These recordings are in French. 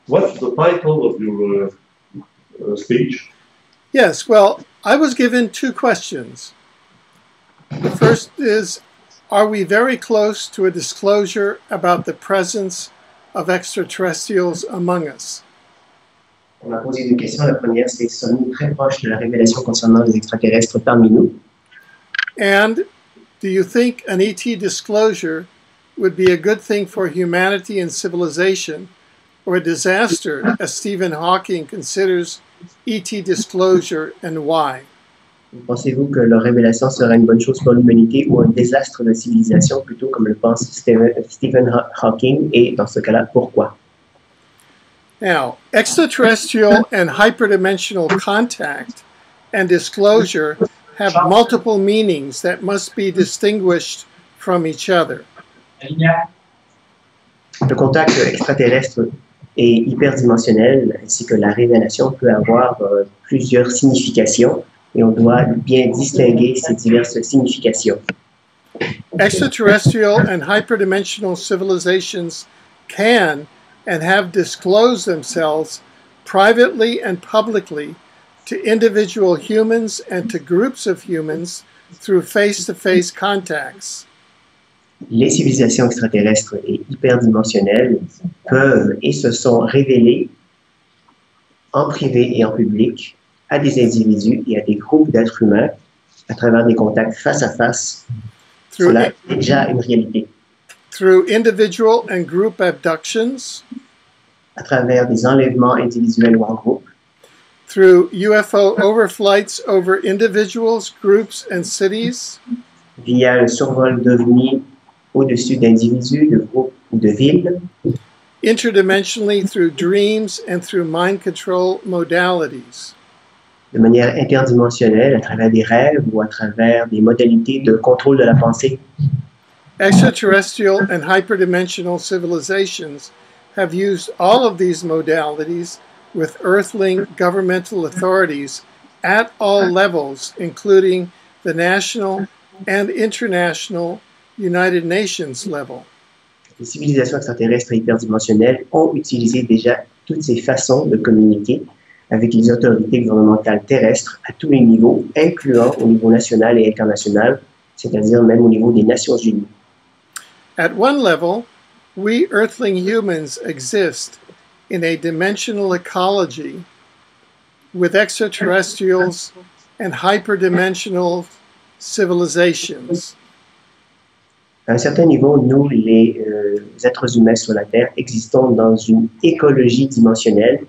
What's the title of your speech? Yes, well, I was given two questions. The first is, are we very close to a disclosure about the presence of extraterrestrials among us? On m'a posé deux questions. La première, c'est sommes-nous très proches de la révélation concernant les extraterrestres parmi nous? And do you think an ET disclosure would be a good thing for humanity and civilization, or a disaster, as Stephen Hawking considers ET disclosure, and why? Pensez-vous que leur révélation sera une bonne chose pour l'humanité ou un désastre de civilisation, plutôt comme le pense Stephen Hawking, et dans ce cas-là, pourquoi? Now, extraterrestrial and hyperdimensional contact and disclosure have multiple meanings that must be distinguished from each other. Le contact extraterrestre et hyperdimensionnel, ainsi que la révélation, peut avoir plusieurs significations, et on doit bien distinguer ces diverses significations. Extraterrestrial and hyperdimensional civilizations can and have disclosed themselves privately and publicly to individual humans and to groups of humans through face-to-face contacts. Les civilisations extraterrestres et hyperdimensionnelles peuvent et se sont révélées en privé et en public à des individus et à des groupes d'êtres humains à travers des contacts face à face. Cela est déjà une réalité. Through individual and group abductions, à travers des enlèvements individuels ou en groupe, through UFO overflights over individuals, groups, and cities, via le survol d'ovnis au-dessus d'individus, de groupes ou de villes, interdimensionally through dreams and through mind control modalities. De manière interdimensionnelle, à travers des rêves ou à travers des modalités de contrôle de la pensée. Extraterrestrial and hyperdimensional civilizations have used all of these modalities with earthling governmental authorities at all levels, including the national and international United Nations level. Les civilisations extraterrestres et hyperdimensionnelles ont utilisé déjà toutes ces façons de communiquer avec les autorités gouvernementales terrestres à tous les niveaux, incluant au niveau national et international, c'est-à-dire même au niveau des Nations Unies. At one level, we earthling humans exist in a dimensional ecology with extraterrestrials and hyperdimensional civilizations. À un certain niveau, nous, les êtres humains sur la Terre, existons dans une écologie dimensionnelle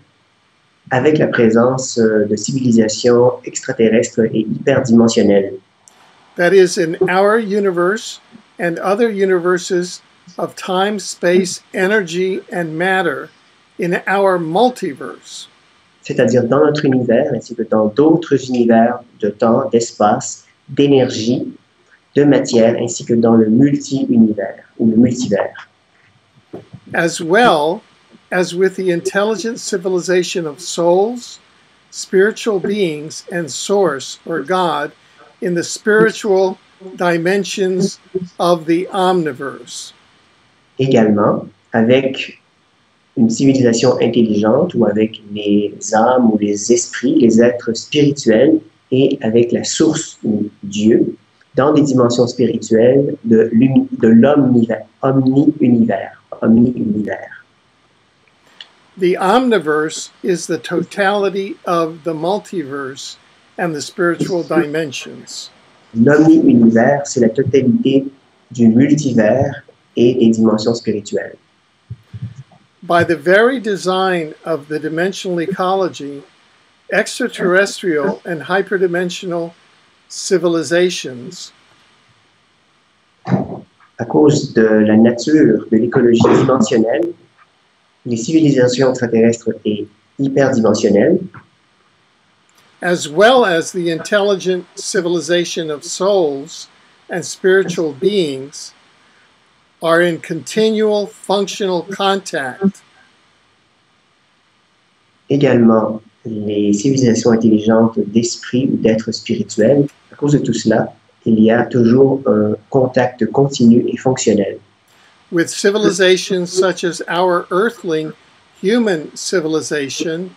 avec la présence de civilisations extraterrestres et hyperdimensionnelles. That is, in our universe and other universes of time, space, energy, and matter, in our multiverse. C'est-à-dire dans notre univers, ainsi que dans d'autres univers de temps, d'espace, d'énergie, de matière, ainsi que dans le multi-univers ou le multivers. As well as with the intelligent civilization of souls, spiritual beings, and Source, or God, in the spiritual dimensions of the omniverse. Également, avec une civilisation intelligente ou avec les âmes ou les esprits, les êtres spirituels, et avec la source ou Dieu, dans des dimensions spirituelles de l'omni-univers. The omniverse is the totality of the multiverse and the spiritual dimensions. L'omni-univers, c'est la totalité du multivers et des dimensions spirituelles. By the very design of the dimensional ecology, extraterrestrial and hyperdimensional civilizations, à cause de la nature de l'écologie dimensionnelle, les civilisations extraterrestres et hyperdimensionnelles, as well as the intelligent civilization of souls and spiritual beings, are in continual functional contact. Également, les civilisations intelligentes d'esprit ou d'êtres spirituels, à cause de tout cela, il y a toujours un contact continu et fonctionnel. With civilizations such as our earthling human civilization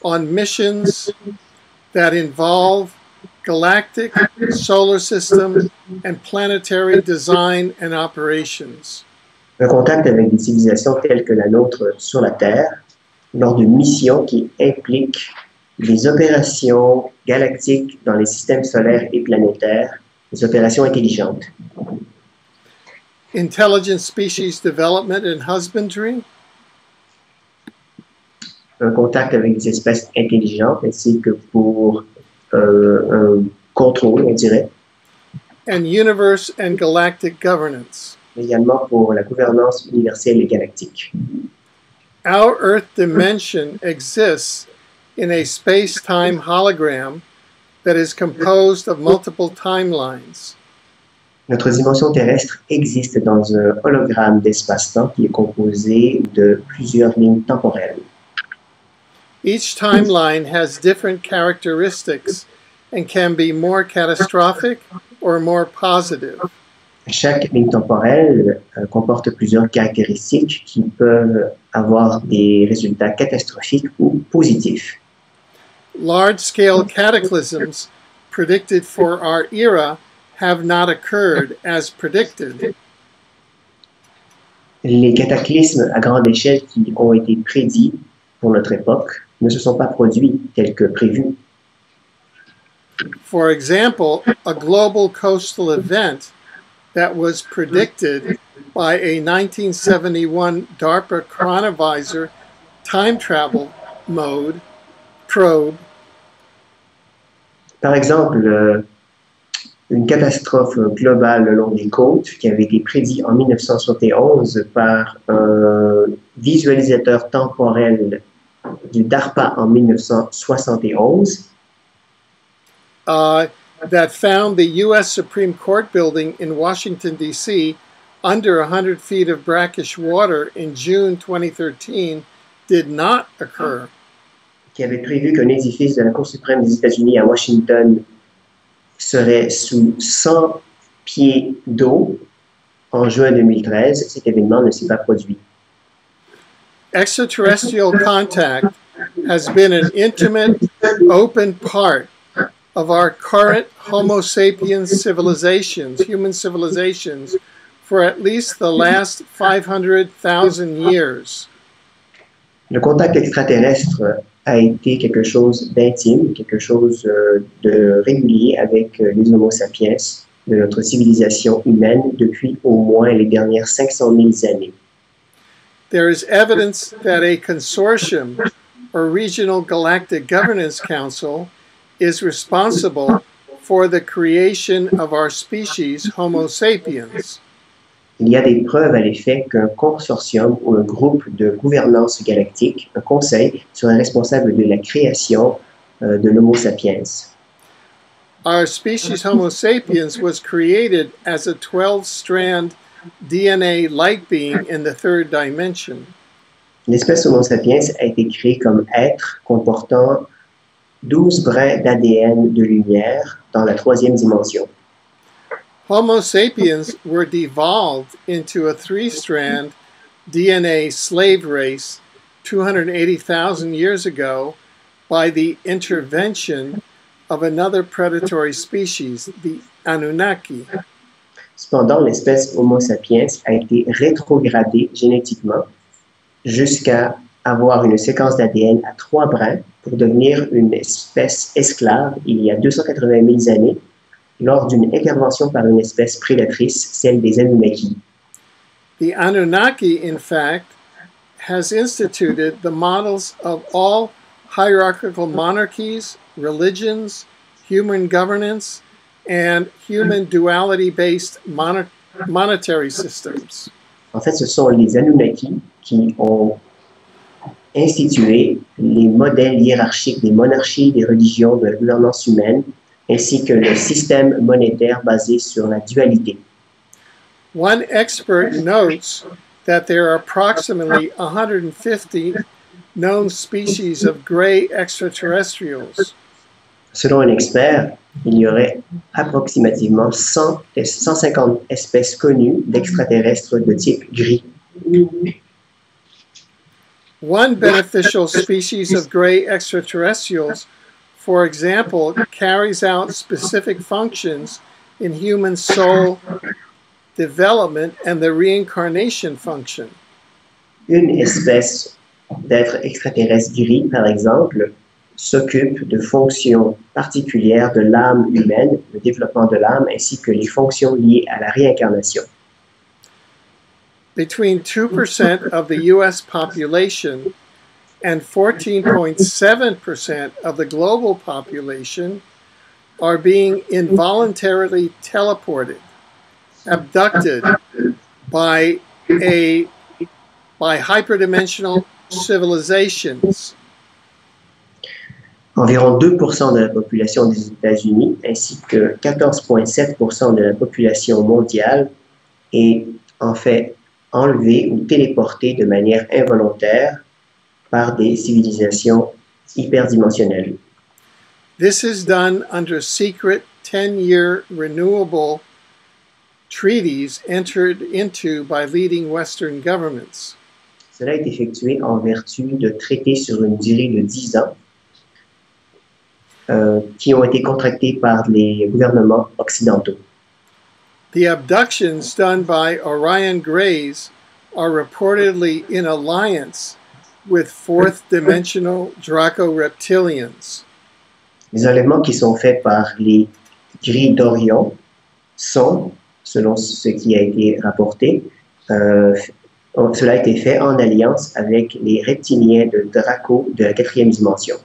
on missions that involve galactic, solar system, and planetary design and operations. Un contact avec des civilisations telles que la nôtre sur la Terre, lors de missions qui impliquent les opérations galactiques dans les systèmes solaires et planétaires, des opérations intelligentes. Intelligent species development and husbandry, Un contact avec des espèces intelligentes ainsi que pour un contrôle, on dirait, and universe and galactic governance. mais également pour la gouvernance universelle et galactique. Our Earth dimension exists in a space-time hologram that is composed of multiple timelines. Notre dimension terrestre existe dans un hologramme d'espace-temps qui est composé de plusieurs lignes temporelles. Each timeline has different characteristics and can be more catastrophic or more positive. Chaque ligne temporelle comporte plusieurs caractéristiques qui peuvent avoir des résultats catastrophiques ou positifs. Large-scale cataclysms predicted for our era have not occurred as predicted. Les cataclysmes à grande échelle qui ont été prédits pour notre époque ne se sont pas produits tels que prévus. For example, a global coastal event that was predicted by a 1971 DARPA chronovisor time travel probe. Par exemple, une catastrophe globale le long des côtes qui avait été prédite en 1971 par un visualisateur temporel du DARPA en 1971. That found the U.S. Supreme Court building in Washington, D.C. under 100 feet of brackish water in June 2013 did not occur. Qui avait prévu qu'un édifice de la Cour suprême des États-Unis à Washington serait sous 100 pieds d'eau en juin 2013. Cet événement ne s'est pas produit. Extraterrestrial contact has been an intimate, open part of our current Homo sapiens civilizations, human civilizations, for at least the last 500,000 years. Le contact extraterrestre a été quelque chose d'intime, quelque chose de régulier avec les Homo sapiens de notre civilisation humaine depuis au moins les dernières 500 000 années. There is evidence that a consortium or regional galactic governance council is responsible for the creation of our species, Homo sapiens. Il y a des preuves à l'effet qu'un consortium ou un groupe de gouvernance galactique, un conseil, serait responsable de la création de l'Homo sapiens. Our species, Homo sapiens, was created as a 12-strand DNA light being in the third dimension. L'espèce Homo sapiens a été créée comme être comportant 12 brins d'ADN de lumière dans la troisième dimension. Homo sapiens were devolved into a 3-strand DNA slave race 280,000 years ago by the intervention of another predatory species, the Anunnaki. Cependant, l'espèce Homo sapiens a été rétrogradée génétiquement jusqu'à avoir une séquence d'ADN à 3 brins pour devenir une espèce esclave il y a 280 000 années lors d'une intervention par une espèce prédatrice, celle des Anunnaki. The Anunnaki, in fact, has instituted the models of all hierarchical monarchies, religions, human governance, and human duality-based monetary systems. En fait, ce sont les Anunnaki qui ont institué les modèles hiérarchiques des monarchies, des religions, de la gouvernance humaine, ainsi que le système monétaire basé sur la dualité. One expert notes that there are approximately 150 known species of gray extraterrestrials. Selon un expert, il y aurait approximativement 150 espèces connues d'extraterrestres de type gris. One beneficial species of gray extraterrestrials, for example, carries out specific functions in human soul development and the reincarnation function. Une espèce d'êtres extraterrestres gris, par exemple, s'occupe de fonctions particulières de l'âme humaine, le développement de l'âme, ainsi que les fonctions liées à la réincarnation. Between 2% of the U.S. population and 14.7% of the global population are being involuntarily teleported, abducted by hyperdimensional civilizations. Environ 2% de la population des États-Unis ainsi que 14,7% de la population mondiale est en fait enlevée ou téléportée de manière involontaire par des civilisations hyperdimensionnelles. This is done under secret 10-year renewable treaties entered into by leading Western governments. Cela est effectué en vertu de traités sur une durée de 10 ans qui ont été contractés par les gouvernements occidentaux. The abductions done by Orion Greys are reportedly in alliance with fourth-dimensional Draco-reptilians. Les enlèvements qui sont faits par les gris d'Orion sont, selon ce qui a été rapporté, cela a été fait en alliance avec les reptiliens de Draco de la 4e dimension.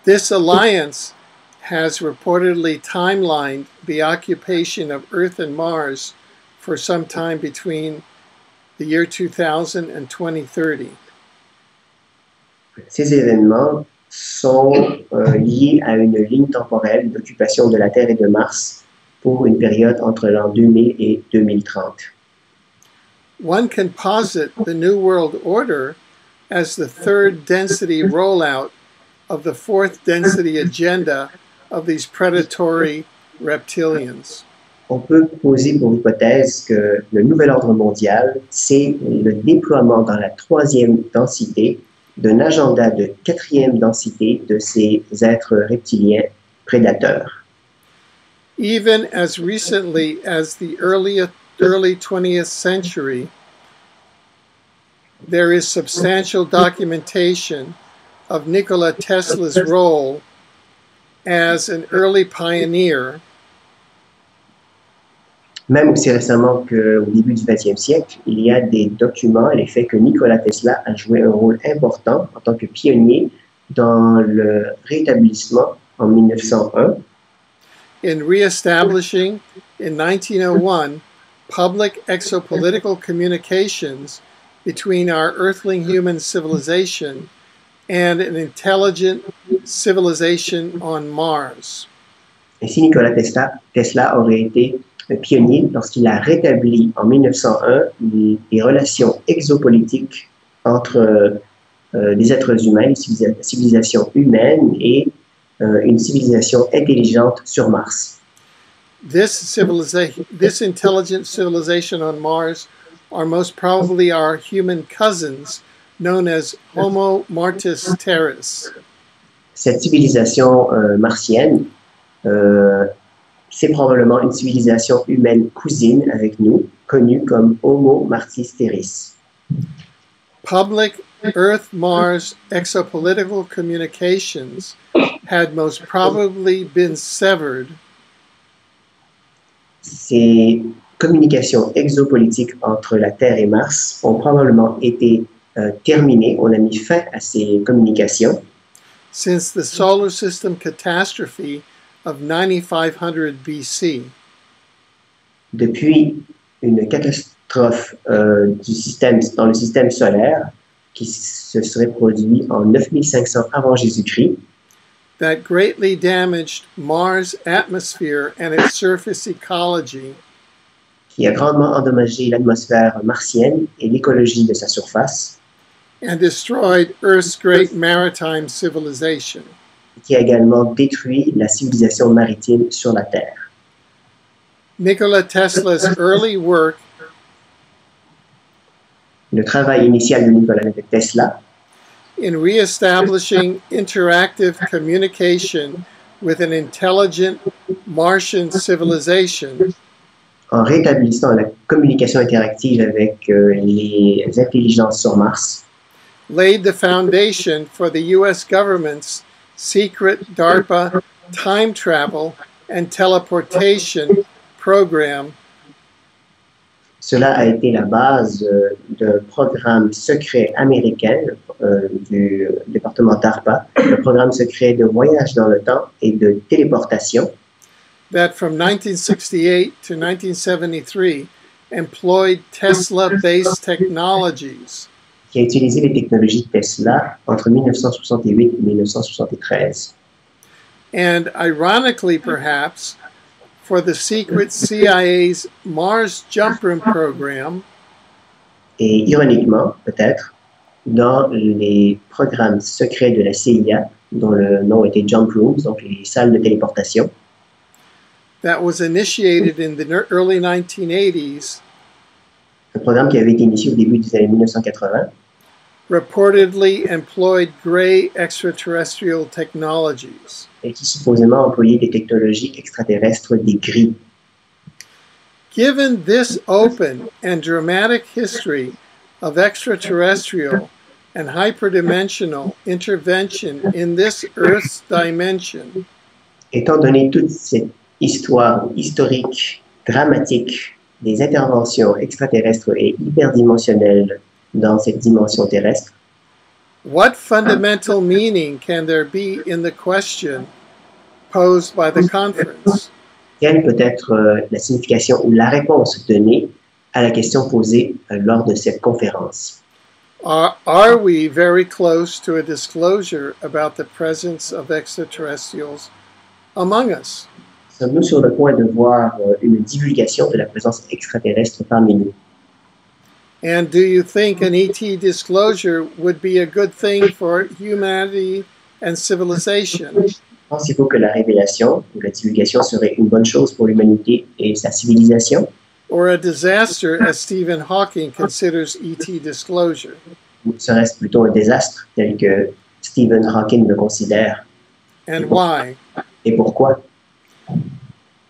This alliance has reportedly timelined the occupation of Earth and Mars for some time between the year 2000 and 2030. Ces événements sont liés à une ligne temporelle d'occupation de la Terre et de Mars pour une période entre l'an 2000 et 2030. One can posit the New World Order as the third density rollout of the fourth density agenda of these predatory reptilians. On peut poser pour hypothèse que le nouvel ordre mondial, c'est le déploiement dans la 3e densité d'un agenda de 4e densité de ces êtres reptiliens prédateurs. Even as recently as the early 20th century, there is substantial documentation of Nikola Tesla's role as an early pioneer. Même aussi récemment qu'au début du 20e siècle, il y a des documents à l'effet que Nikola Tesla a joué un rôle important en tant que pionnier dans le rétablissement en 1901 in reestablishing, in 1901, public exopolitical communications between our earthling human civilization and an intelligent civilization on Mars. Ainsi, Nikola Tesla aurait été un pionnier lorsqu'il a rétabli en 1901 les relations exopolitiques entre des êtres humains, une civilisation humaine et une civilisation intelligente sur Mars. This intelligent civilization on Mars are most probably our human cousins, known as Homo Martis Terris. Cette civilisation martienne, c'est probablement une civilisation humaine cousine avec nous, connue comme Homo Martis Terris. Public Earth-Mars exopolitical communications had most probably been severed. Ces communications exopolitiques entre la Terre et Mars ont probablement été terminées. On a mis fin à ces communications. Since the solar system catastrophe of 9500 BC. Depuis une catastrophe dans le système solaire qui se serait produit en 9500 avant Jésus-Christ, that greatly damaged Mars' atmosphere and its surface ecology, qui a grandement endommagé l'atmosphère martienne et l'écologie de sa surface, and destroyed Earth's great maritime civilization. Qui a également détruit la civilisation maritime sur la Terre. Nikola Tesla's early work Le travail initial de Nikola Tesla in reestablishing interactive communication with an intelligent Martian civilization en rétablissant la communication interactive avec les intelligences sur Mars laid the foundation for the U.S. government's secret DARPA time travel and teleportation program. Cela a été la base d'un programme secret américain du département DARPA, le programme secret de voyage dans le temps et de téléportation, That from 1968 to 1973 employed Tesla-based technologies qui a utilisé les technologies de Tesla entre 1968 et 1973. and ironically perhaps for the secret CIA's Mars Jump Room program Et ironiquement, peut-être, dans les programmes secrets de la CIA, dont le nom était Jump Rooms, donc les salles de téléportation, that was initiated in the early 1980s, un programme qui avait été initié au début des années 1980, reportedly employed gray extraterrestrial technologies. et qui supposément employait des technologies extraterrestres des gris. Given this open and dramatic history of extraterrestrial and hyperdimensional intervention in this Earth's dimension, Étant donné toute cette histoire historique, dramatique, des interventions extraterrestres et hyperdimensionnelles dans cette dimension terrestre, what fundamental meaning can there be in the question posed by the conference? quelle peut être la signification ou la réponse donnée à la question posée lors de cette conférence? Are we very close to a disclosure about the presence of extraterrestrials among us? Sommes-nous sur le point de voir une divulgation de la présence extraterrestre parmi nous? And do you think an ET disclosure would be a good thing for humanity and civilization? Pensez-vous que la révélation ou la divulgation serait une bonne chose pour l'humanité et sa civilisation? Or a disaster as Stephen Hawking considers ET disclosure? Ou serait-ce plutôt un désastre tel que Stephen Hawking le considère? And why? Et pourquoi?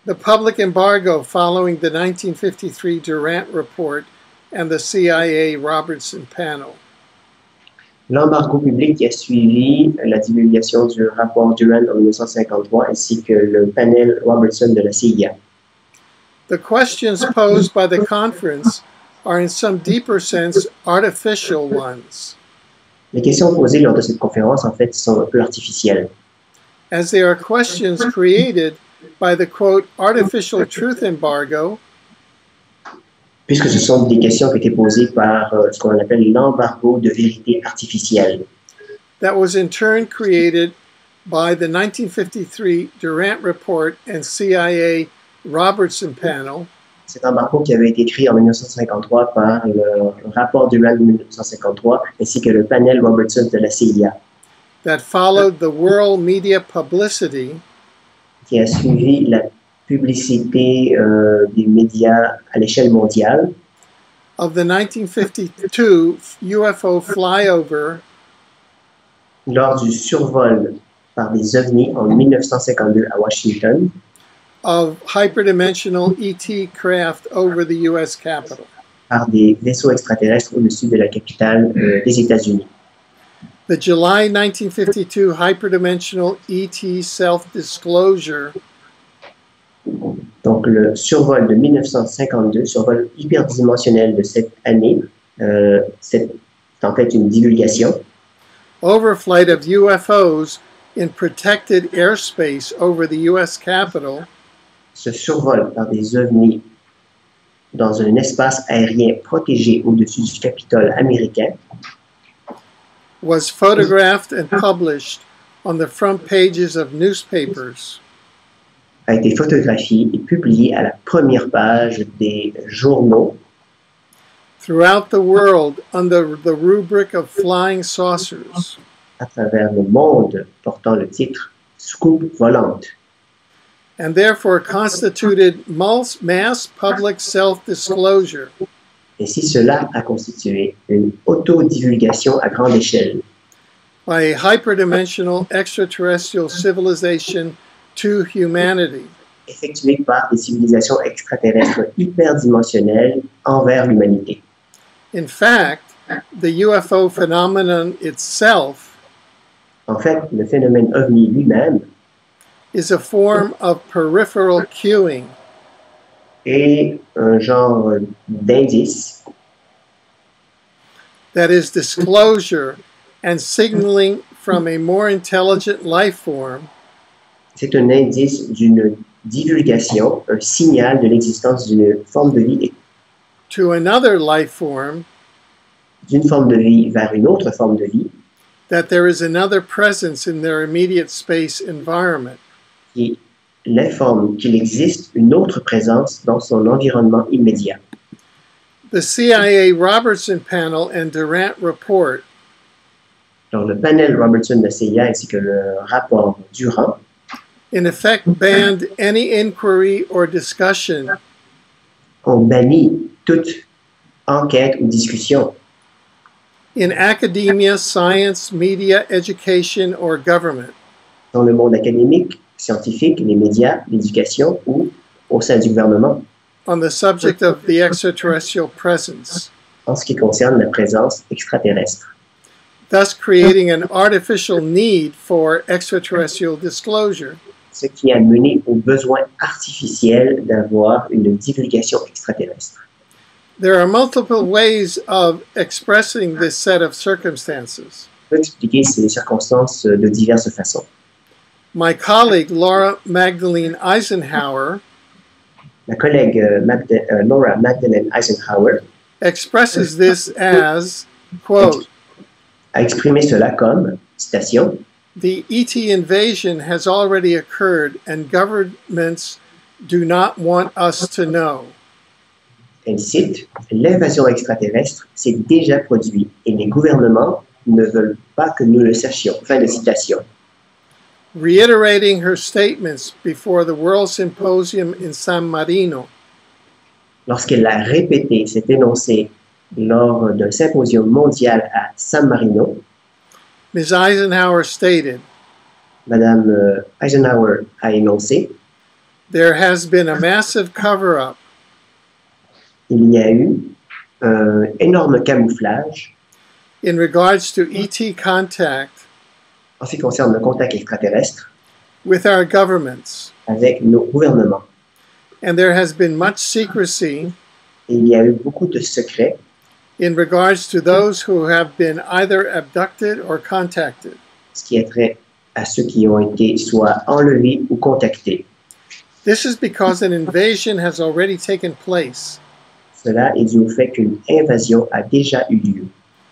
The public embargo following the 1953 Durant Report and the CIA Robertson panel. L'embargo public qui a suivi la divulgation du rapport Durant en 1953 ainsi que le panel Robertson de la CIA. The questions posed by the conference are in some deeper sense artificial ones, Les questions posées lors de cette conférence, en fait, sont un peu artificielles, as they are questions created by the quote artificial truth embargo puisque ce sont des questions qui étaient posées par ce qu'on appelle l'embargo de vérité artificielle, that was in turn created by the 1953 Durant Report and CIA Robertson panel, cet embargo qui avait été créé en 1953 par le rapport Durant de 1953 ainsi que le panel Robertson de la CIA, that followed the world media publicity qui a suivi la publicité des médias à l'échelle mondiale of the 1952 UFO flyover lors du survol par des ovnis en 1952 à Washington of hyperdimensional ET craft over the U.S. Capitol. par des vaisseaux extraterrestres au-dessus de la capitale des États-Unis. The July 1952 hyperdimensional ET self-disclosure Donc le survol de 1952, survol hyperdimensionnel de cette année, c'est en fait une divulgation. overflight of UFOs in protected airspace over the U.S. Capitol Ce survol par des ovnis dans un espace aérien protégé au-dessus du Capitole américain was photographed and published on the front pages of newspapers. a été photographié et publié à la première page des journaux Throughout the world under the rubric of flying saucers. à travers le monde portant le titre Scoop volante And therefore constituted mass public self-disclosure. si cela a constitué une autodivulgation à grande échelle by a hyperdimensional extraterrestrial civilization to humanity. effectuée par des civilisations extraterrestres hyperdimensionnelles envers l'humanité. In fact, the UFO phenomenon itself En fait, le phénomène ovni lui-même is a form of peripheral cueing, est un genre d'indice, that is, disclosure and signaling from a more intelligent life form c'est un indice d'une divulgation, un signal de l'existence d'une forme de vie, to another life form d'une forme de vie vers une autre forme de vie, that there is another presence in their immediate space environment. qui l'informe qu'il existe une autre présence dans son environnement immédiat. The CIA Robertson panel and Durant report Alors, le panel Robertson de la CIA ainsi que le rapport Durand in effect banned any inquiry or discussion ont banni toute enquête ou discussion in academia, science, media, education, or government dans le monde académique, scientifique, les médias, l'éducation ou au sein du gouvernement on the subject of the extraterrestrial presence, en ce qui concerne la présence extraterrestre, thus creating an artificial need for extraterrestrial disclosure. ce qui a mené au besoin artificiel d'avoir une divulgation extraterrestre. There are multiple ways of expressing this set of circumstances. On peut expliquer ces circonstances de diverses façons. My colleague Laura Magdalene Eisenhower Ma collègue Laura Magdalene Eisenhower expresses this as, quote, a exprimé cela comme, citation, the ET invasion has already occurred and governments do not want us to know. elle cite, l'invasion extraterrestre s'est déjà produite et les gouvernements ne veulent pas que nous le sachions. Fin de citation. Reiterating her statements before the World Symposium in San Marino, Lorsqu'elle a répété cet énoncé lors d'un symposium mondial à San Marino, Ms. Eisenhower stated, Madame Eisenhower a énoncé, there has been a massive cover-up il y a eu un énorme camouflage in regards to ET contact en ce qui concerne le contact extraterrestre with our governments, avec nos gouvernements. and there has been much secrecy Et il y a eu beaucoup de secrets in regards to those who have been either abducted or contacted. ce qui est trait à ceux qui ont été soit enlevés ou contactés. This is because an invasion has already taken place, Cela est dû au fait qu'une invasion a déjà eu lieu.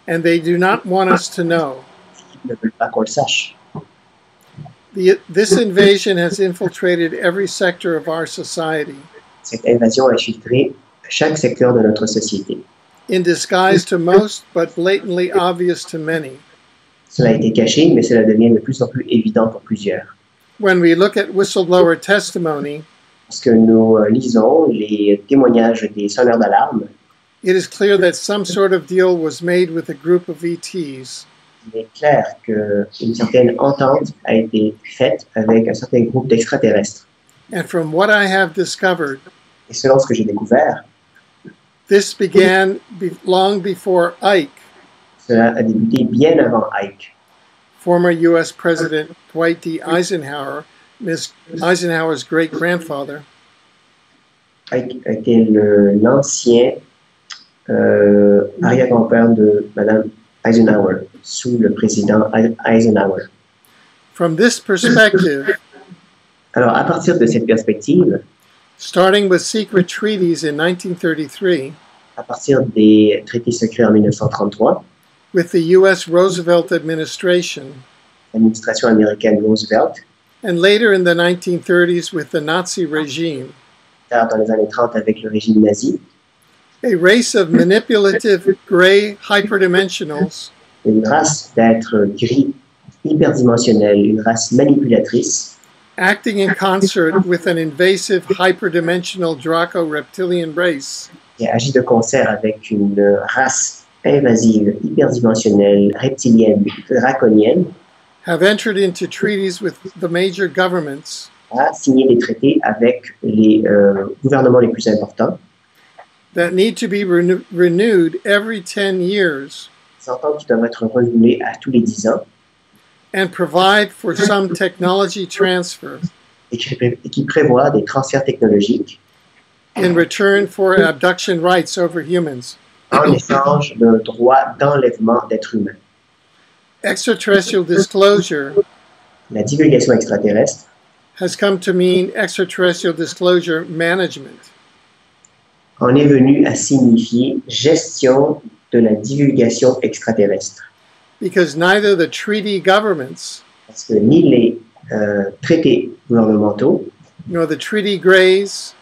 and they do not want us to know. Ils ne veulent pas qu'on le sache. This invasion has infiltrated every sector of our society, Cette invasion a infiltré chaque secteur de notre société. in disguise to most, but blatantly obvious to many. Cela a été caché, mais cela devient de plus en plus évident pour plusieurs. When we look at whistleblower testimony, Lorsque nous lisons les témoignages des sonneurs d'alarme, it is clear that some sort of deal was made with a group of ETs, il est clair qu'une certaine entente a été faite avec un certain groupe d'extraterrestres. and from what I have discovered, Et selon ce que j'ai découvert, this began long before Ike, cela a débuté bien avant Ike. former U.S. President Dwight D. Eisenhower, Ms. Eisenhower's great-grandfather, Ike était l'ancien arrière-grand-père de Mme Eisenhower, sous le président Eisenhower. From this perspective, Alors, à partir de cette perspective, starting with secret treaties in 1933 à partir des traités secrets en 1933, with the U.S. Roosevelt administration, l'administration américaine Roosevelt, and later in the 1930s with the Nazi regime, tard dans les années 30 avec le régime nazi, a race of manipulative gray hyperdimensionals une race d'êtres gris hyperdimensionnels, une race manipulatrice, acting in concert with an invasive hyperdimensional Draco reptilian race et agit de concert avec une race invasive, hyperdimensionnelle, reptilienne, draconienne, have entered into treaties with the major governments a signé des traités avec les gouvernements les plus importants, that need to be renewed every 10 years s'entendent qui doivent être renouvelés à tous les 10 ans, and provide for some technology transfer et qui prévoient des transferts technologiques in return for abduction rights over humans. en échange d'un droit d'enlèvement d'êtres humains. Extraterrestrial disclosure La divulgation extraterrestre has come to mean extraterrestrial disclosure management. en est venue à signifier gestion de la divulgation extraterrestre. Because neither the treaty governments Parce que ni les traités gouvernementaux, nor the treaty greys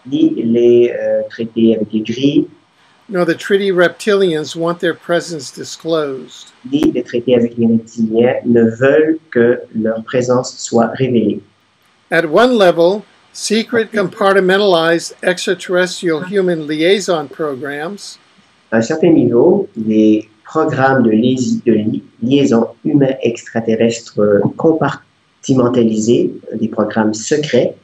ni les traités avec les grilles, nor the treaty reptilians want their presence disclosed. ni les traités avec les reptiliens ne veulent que leur présence soit révélée. At one level, secret compartmentalized extraterrestrial human liaison programs À un certain niveau, les programmes de liaison humain extraterrestre compartimentalisés, des programmes secrets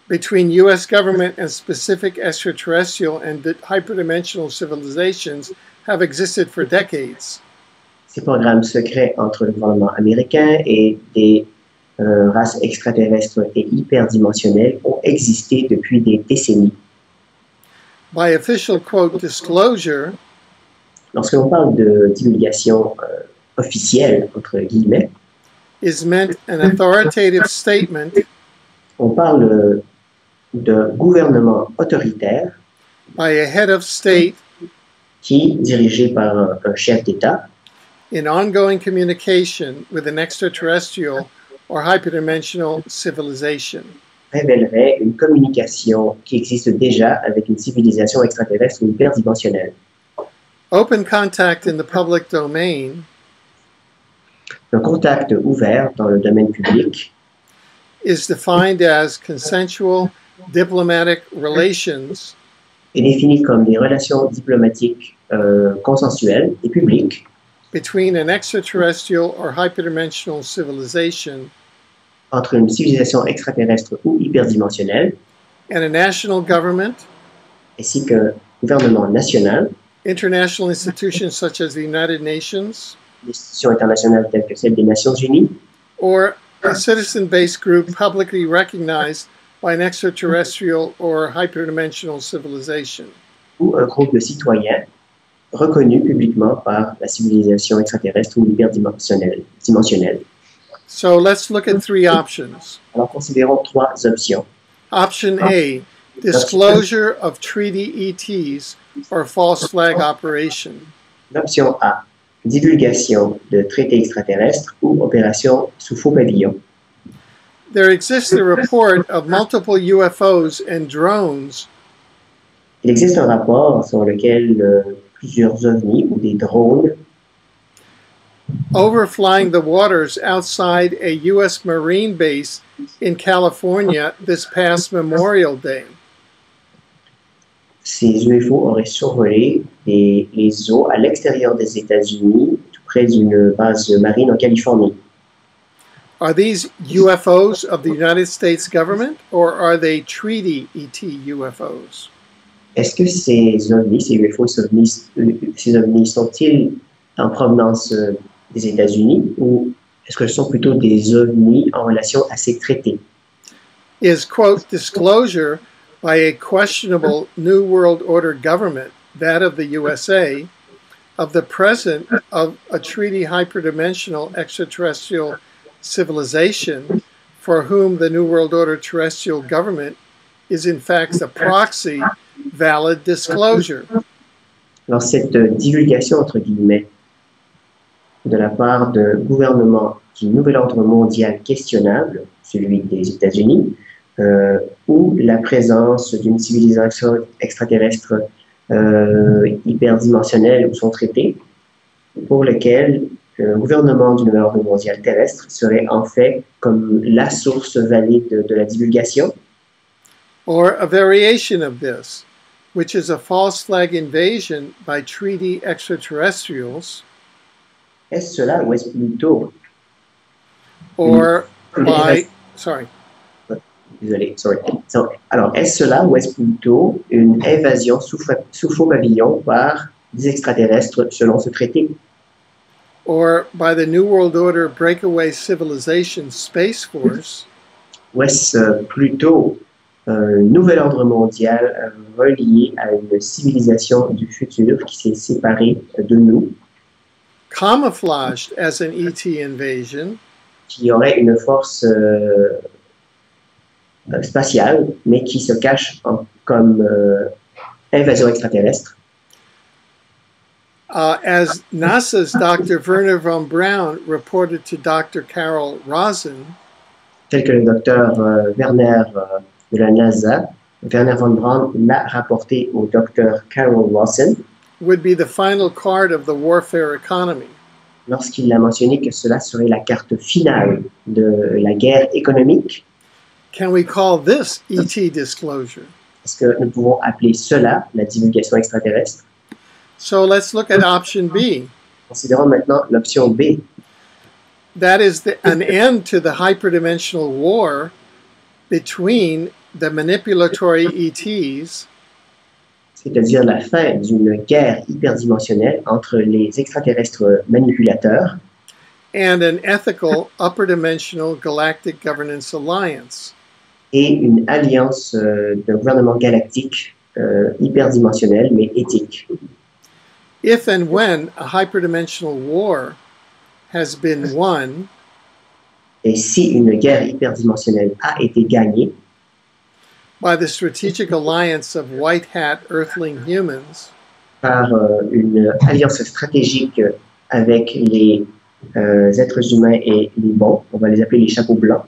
between U.S. government and specific extraterrestrial and hyperdimensional civilizations have existed for decades. Ces programmes secrets entre le gouvernement américain et des races extraterrestres et hyperdimensionnelles ont existé depuis des décennies. By official, quote, disclosure, Lorsque l'on parle de divulgation officielle, entre guillemets, is meant an authoritative statement on parle d'un gouvernement autoritaire by a head of state qui est dirigé par un chef d'État in ongoing communication with an extraterrestrial or hyperdimensional civilization. révélerait une communication qui existe déjà avec une civilisation extraterrestre ou hyperdimensionnelle. Open contact in the public domain Un contact ouvert dans le domaine public is defined as consensual diplomatic relations est défini comme des relations diplomatiques consensuelles et publiques between an extraterrestrial or hyperdimensional civilization entre une civilisation extraterrestre ou hyperdimensionnelle and a national government, ainsi qu'un gouvernement national, international institutions such as the United Nations, des institutions internationales telles que celles des Nations Unies, or a citizen-based group publicly recognized by an extraterrestrial or hyperdimensional civilization. ou un groupe de citoyens reconnus publiquement par la civilisation extraterrestre ou hyperdimensionnelle. So let's look at three options. Alors considérons 3 options. Option A, disclosure of treaty ETs or false flag operation. L'option A, divulgation de traités extraterrestres ou opération sous faux pavillon. There exists a report of multiple UFOs and drones Il existe un rapport sur lequel plusieurs ovnis ou des drones overflying the waters outside a U.S. Marine base in California this past Memorial Day. Ces UFO auraient survolé les eaux à l'extérieur des États-Unis, tout près d'une base marine en Californie. Are these UFOs of the United States government or are they treaty ET UFOs? Est-ce que ces ovnis, ces ovnis sont-ils en provenance des États-Unis ou est-ce que ce sont plutôt des ovnis en relation à ces traités? Is, quote, disclosure by a questionable New World Order government, that of the USA, of the presence of a treaty hyperdimensional extraterrestrial civilization for whom the New World Order terrestrial government is in fact a proxy, valid disclosure? Alors cette divulgation, entre guillemets, de la part d'un gouvernement du nouvel ordre mondial questionnable, celui des États-Unis, ou la présence d'une civilisation extraterrestre hyperdimensionnelle ou son traité, pour lequel le gouvernement du nouvel ordre mondial terrestre serait en fait comme la source valide de la divulgation. Or a variation of this, which is a false flag invasion by treaty extraterrestrials, est-ce cela ou est-ce plutôt or by, sorry, désolé, sorry. Alors, est-ce cela ou est-ce plutôt une invasion sous faux pavillon par des extraterrestres selon ce traité? or by the New World Order breakaway civilization Space Force, Ou est-ce plutôt un nouvel ordre mondial relié à une civilisation du futur qui s'est séparée de nous, camouflaged as an ET invasion, qui aurait une force spatiale, mais qui se cache comme invasion extraterrestre, as NASA's Dr. Werner von Braun reported to Dr. Carol Rosin, tel que le docteur Werner de la NASA, Werner von Braun l'a rapporté au docteur Carol Rosin, would be the final card of the warfare economy. lorsqu'il a mentionné que cela serait la carte finale de la guerre économique. Can we call this ET disclosure? Est-ce que nous pouvons appeler cela la divulgation extraterrestre? So let's look at option B. Considérons maintenant l'option B. That is an end to the hyperdimensional war between the manipulatory ETs C'est-à-dire la fin d'une guerre hyperdimensionnelle entre les extraterrestres manipulateurs and an ethical upper dimensional galactic governance alliance. et une alliance d'un gouvernement galactique hyperdimensionnel mais éthique. If and when a hyperdimensional war has been won, Et si une guerre hyperdimensionnelle a été gagnée by the strategic alliance of white hat earthling humans, par une alliance stratégique avec les êtres humains et les bons, on va les appeler les chapeaux blancs,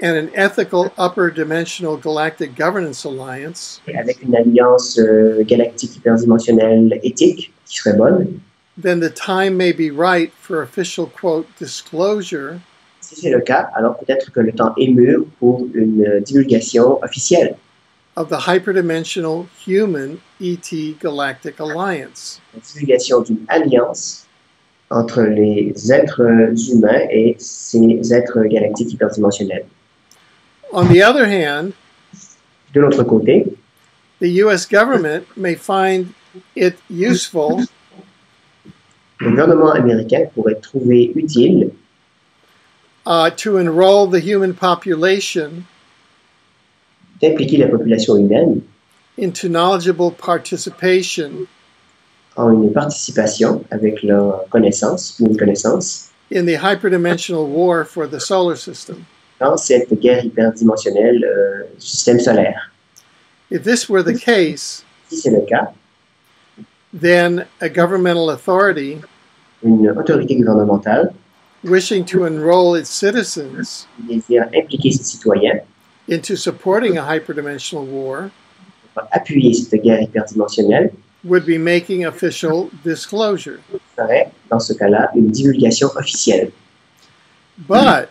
and an ethical upper dimensional galactic governance alliance, et avec une alliance galactique hyperdimensionnelle éthique qui serait bonne, then the time may be right for official quote disclosure si c'est le cas, alors peut-être que le temps est mûr pour une divulgation officielle of the hyperdimensional human ET galactic alliance. la divulgation d'une alliance entre les êtres humains et ces êtres galactiques hyperdimensionnels. On the other hand, De l'autre côté, the US government may find it useful le gouvernement américain pourrait trouver utile to enroll the human population d'impliquer la population humaine into knowledgeable participation en une participation avec leur connaissance ou une connaissance in the hyperdimensional war for the solar system. dans cette guerre hyperdimensionnelle du système solaire. If this were the case, Si c'est le cas, then a governmental authority une autorité gouvernementale wishing to enroll its citizens qui désire impliquer ses citoyens into supporting a hyperdimensional war pour appuyer cette guerre hyperdimensionnelle would be making official disclosure. serait, dans ce cas-là, une divulgation officielle. But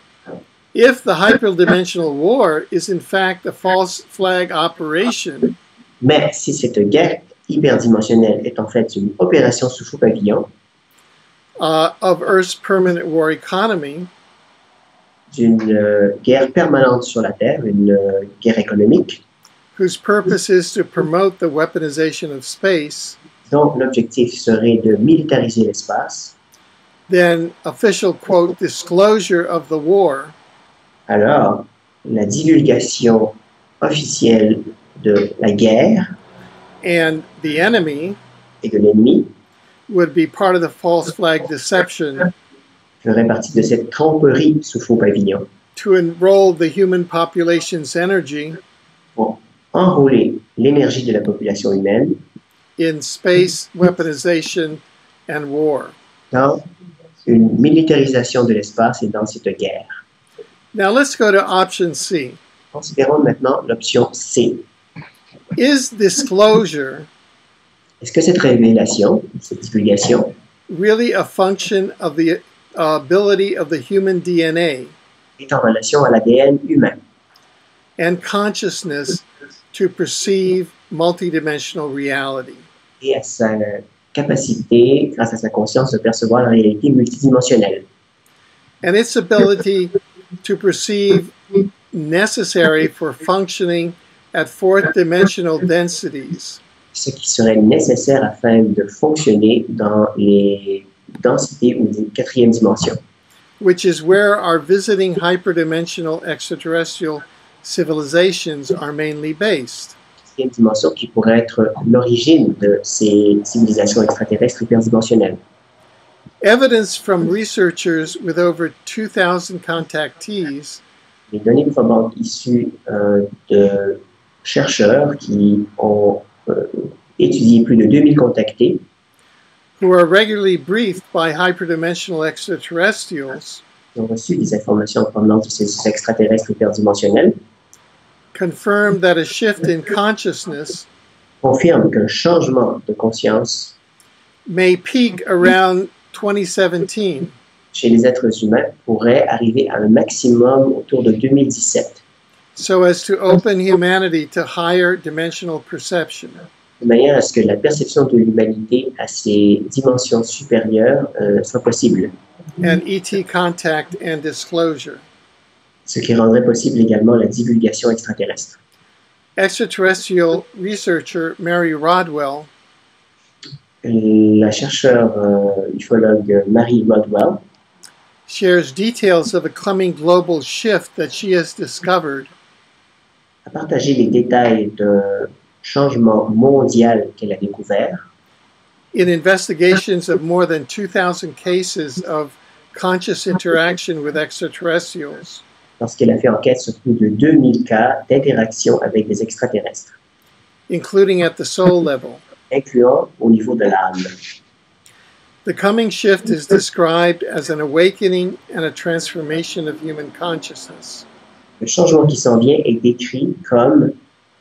if the hyperdimensional war is in fact a false flag operation, Mais si cette guerre hyperdimensionnelle est en fait une opération sous faux pavillon of Earth's permanent war economy, d'une guerre permanente sur la Terre, une guerre économique, whose purpose is to promote the weaponization of space, dont l'objectif serait de militariser l'espace, then official quote disclosure of the war alors la divulgation officielle de la guerre and the enemy et de l'ennemi would be part of the false flag deception ferait partie de cette tromperie sous faux pavillon to enroll the human population's energy pour enrôler l'énergie de la population humaine in space weaponization and war. dans une militarisation de l'espace et dans cette guerre. Now let's go to option C. Considérons maintenant l'option C. Is disclosure Est-ce que cette révélation, cette divulgation, really a function of the ability of the human DNA est en relation à l'ADN humain and consciousness to perceive multidimensional reality. et à sa capacité, grâce à sa conscience, de percevoir la réalité multidimensionnelle. And its ability to perceive necessary for functioning at fourth dimensional densities, Ce qui serait nécessaire afin de fonctionner dans les densités ou des quatrième dimension, which is where our visiting hyperdimensional extraterrestrial civilizations are mainly based. quatrième dimension qui pourrait être l'origine de ces civilisations extraterrestres hyperdimensionnelles. Evidence from researchers with over 2,000 contactees Les données probantes issues de chercheurs qui ont étudié plus de 2000 contactés, who are regularly briefed by hyperdimensional extraterrestrials qui ont reçu des informations provenant de ces extraterrestres hyperdimensionnels, confirm that a shift in consciousness confirment qu'un changement de conscience may peak around 2017, chez les êtres humains pourrait arriver à un maximum autour de 2017, so as to open humanity to higher dimensional perception. de manière à ce que la perception de l'humanité à ces dimensions supérieures soit possible, And ET contact and disclosure. ce qui rendrait possible également la divulgation extraterrestre. Extraterrestrial researcher Mary Rodwell La chercheure ufologue Mary Rodwell shares details of a coming global shift that she has discovered a partagé les détails d'un changement mondial qu'elle a découvert in investigations of more than 2,000 cases of conscious interaction with extraterrestrials, lorsqu'elle a fait enquête sur plus de 2000 cas d'interaction avec des extraterrestres, including at the soul level. incluant au niveau de l'âme. The coming shift is described as an awakening and a transformation of human consciousness. Le changement qui s'en vient est décrit comme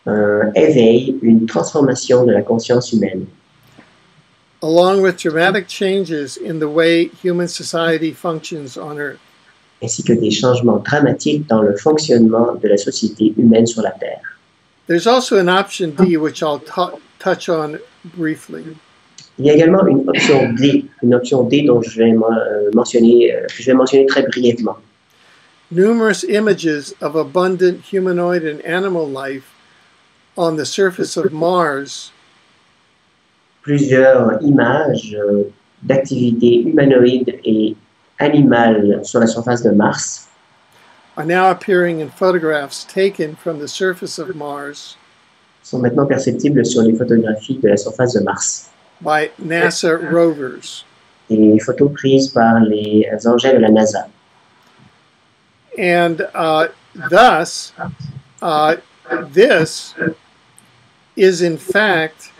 un éveil, une transformation de la conscience humaine, Along with dramatic changes in the way human society functions on Earth. ainsi que des changements dramatiques dans le fonctionnement de la société humaine sur la Terre. There's also an option D, which I'll touch on briefly. Il y a également une option D dont je vais mentionner très brièvement. Numerous images of abundant humanoid and animal life on the surface of Mars Plusieurs images d'activités humanoïdes et animales sur la surface de Mars are now appearing in photographs taken from the surface of Mars sont maintenant perceptibles sur les photographies de la surface de Mars. by NASA rovers. Et les photos prises par les engins de la NASA. And thus, this is in fact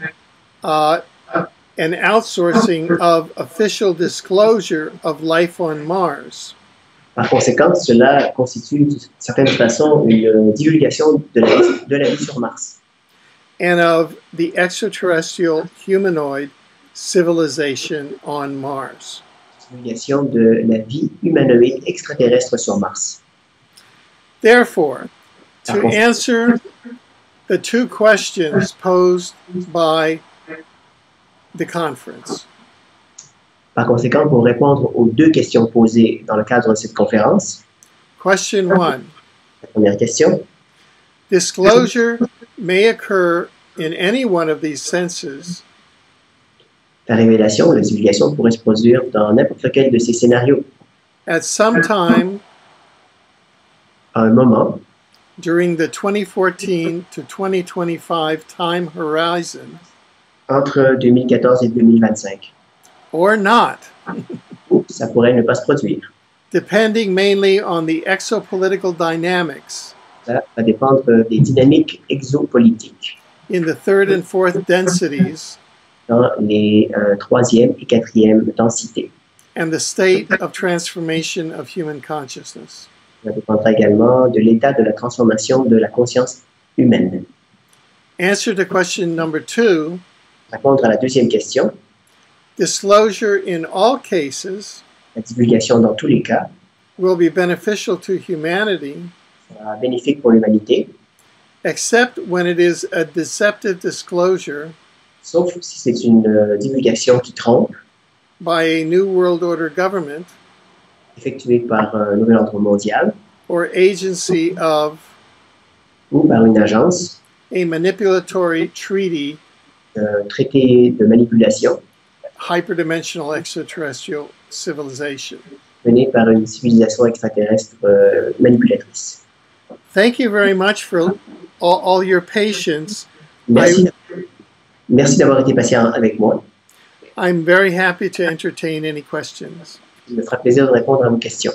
an outsourcing of official disclosure of life on Mars. Par conséquent, cela constitue d'une certaine façon une divulgation de la vie sur Mars And of the extraterrestrial humanoid civilization on Mars. divulgation de la vie humanoïde extraterrestre sur Mars. Therefore, to answer the two questions posed by the conference, Par conséquent, pour répondre aux deux questions posées dans le cadre de cette conférence, question one, la première question, disclosure may occur in any one of these senses la révélation ou la divulgation pourrait se produire dans n'importe lequel de ces scénarios at some time à un moment during the 2014 to 2025 time horizon, entre 2014 et 2025. or not, Ou ça pourrait ne pas se produire. depending mainly on the exopolitical dynamics Ça va dépendre des dynamiques exopolitiques in the third and fourth densities dans les troisième et quatrième densités. and the state of transformation of human consciousness. Ça dépendra également de l'état de la transformation de la conscience humaine. Answer to question number two, Répondre à la deuxième question, disclosure in all cases la divulgation dans tous les cas will be beneficial to humanity sera bénéfique pour l'humanité except when it is a deceptive disclosure sauf si c'est une divulgation qui trompe, by a New World Order government effectuée par un nouvel ordre mondial or agency of ou par une agence, a manipulatory treaty, un traité de manipulation hyperdimensional extraterrestrial civilization. mené par une civilisation extraterrestre manipulatrice. Thank you very much for all your patience. Merci, merci d'avoir été patient avec moi. I'm very happy to entertain any questions. Il me fera plaisir de répondre à vos questions.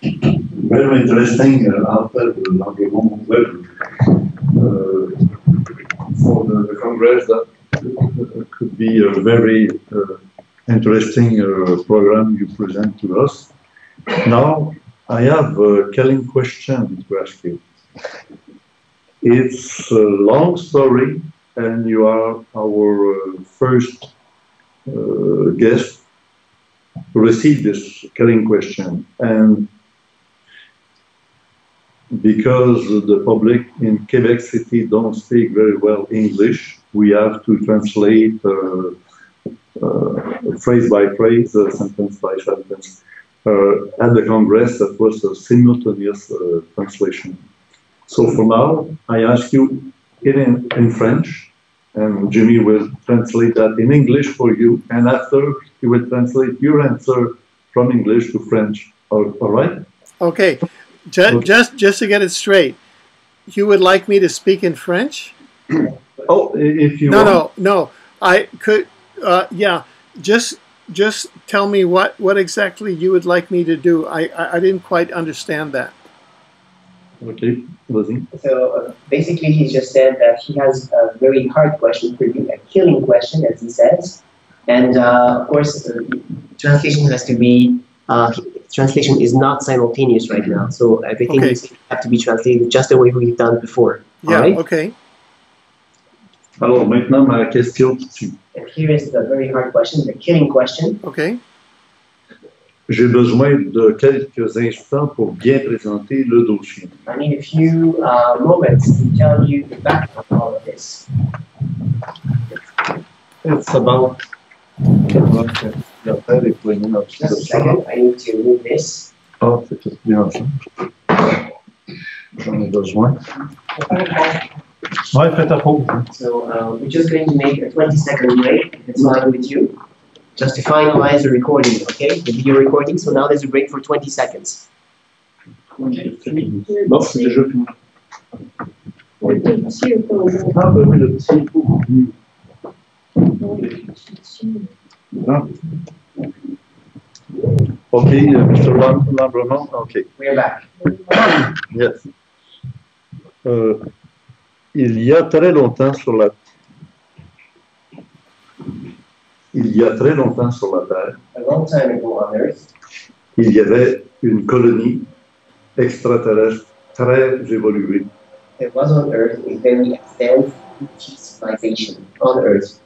Very interesting, Alfred Lambremont Webre. For the Congress, that could be a very interesting program you present to us. Now, I have a killing question to ask you. It's a long story, and you are our first guest to receive this killing question. And because the public in Quebec City don't speak very well English, we have to translate phrase by phrase, sentence by sentence. At the Congress, that was a simultaneous translation. So for now, I ask you in French, and Jimmy will translate that in English for you, and after he will translate your answer from English to French. All right? Okay. Just to get it straight, you would like me to speak in French? Oh, if you want. No. I could, yeah. Just tell me what exactly you would like me to do. I didn't quite understand that. Okay, vas-y. So basically, he just said that he has a very hard question for you, a killing question, as he says. And of course, translation has to be. Translation is not simultaneous right now, so everything needs to have to be translated just the way we've done before. Yeah, right? okay. Alors maintenant ma question tue. And here is the very hard question, the killing question. Okay. J'ai besoin de quelques instants pour bien présenter le dossier. I need a few moments to tell you the background of all of this. It's about Just a second, I need to move this. Ah, c'est tout bien ça. J'en ai besoin. Ouais, fais ta pause. So we're just going to make a 20-second break, if it's fine with you, just to finalize the recording, okay? The video recording. So now there's a break for 20 seconds. Bon, c'est déjà fini. Oui. Ah, ben oui, le petit pot. Non. OK, Mr. Lambremont, OK. We're back. Yes. Il y a très longtemps sur la Terre, A long time ago on Earth, il y avait une colonie extraterrestre très évoluée. there was on Earth a very advanced civilization on Earth.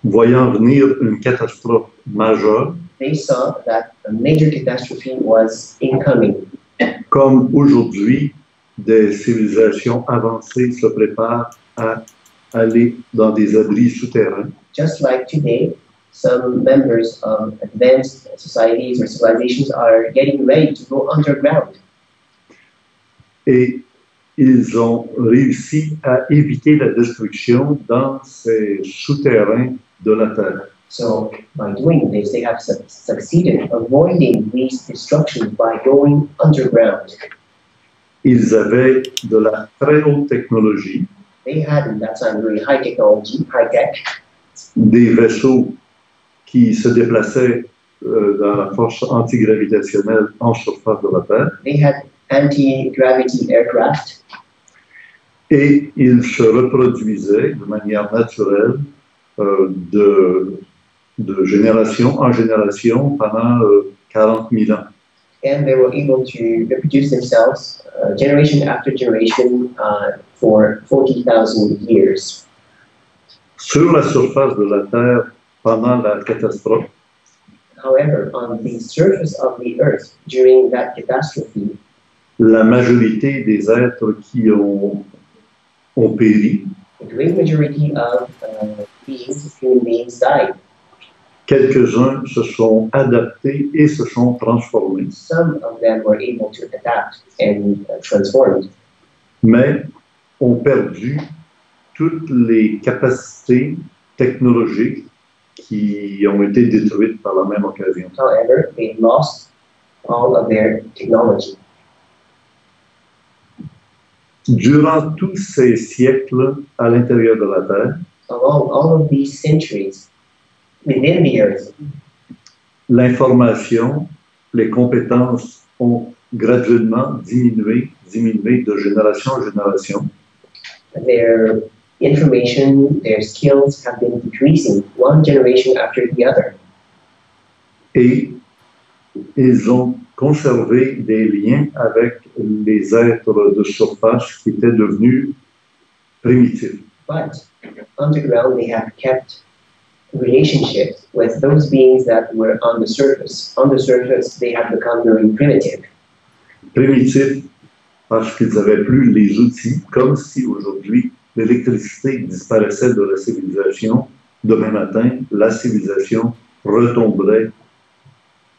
Voyant venir une catastrophe majeure, They saw that a major catastrophe was incoming. comme aujourd'hui, des civilisations avancées se préparent à aller dans des abris souterrains. Just like today, some members of advanced societies or civilizations are getting ready to go underground. Et ils ont réussi à éviter la destruction dans ces souterrains de la Terre. So by doing this, they have succeeded avoiding these destructions by going underground. Ils avaient de la très haute technologie, They had in that time very high technology, high tech, des vaisseaux qui se déplaçaient dans la force antigravitationnelle en surface de la Terre, they had anti-gravity aircraft, et ils se reproduisaient de manière naturelle de génération en génération pendant 40 000 ans. and they were able to reproduce themselves generation after generation for 40,000 years. Sur la surface de la Terre pendant la catastrophe, However, on the surface of the Earth during that catastrophe, la majorité des êtres qui ont ont péri, the great majority of human beings died. quelques-uns se sont adaptés et se sont transformés, Some of them were able to adapt and transform, mais ont perdu toutes les capacités technologiques qui ont été détruites par la même occasion. however, they lost all of their technology. Durant tous ces siècles à l'intérieur de la Terre, Along all of these centuries, within the earth, l'information, les compétences ont graduellement diminué de génération en génération. their information, their skills have been decreasing one generation after the other. Et ils ont conservé des liens avec les êtres de surface qui étaient devenus primitifs. But underground, they have kept relationships with those beings that were on the surface. On the surface, they have become very primitive. Primitifs parce qu'ils n'avaient plus les outils, comme si aujourd'hui l'électricité disparaissait de la civilisation. Demain matin, la civilisation retomberait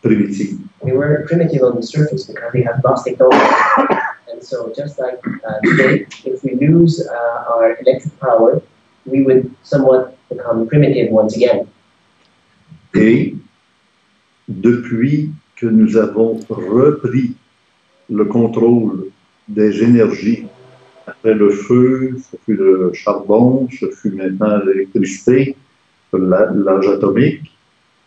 primitive. They were primitive on the surface because they had lost technology. And so just like today, if we lose our electric power, we would somewhat become primitive once again. Et depuis que nous avons repris le contrôle des énergies, après le feu, ce fut le charbon, ce fut maintenant l'électricité, l'âge atomique,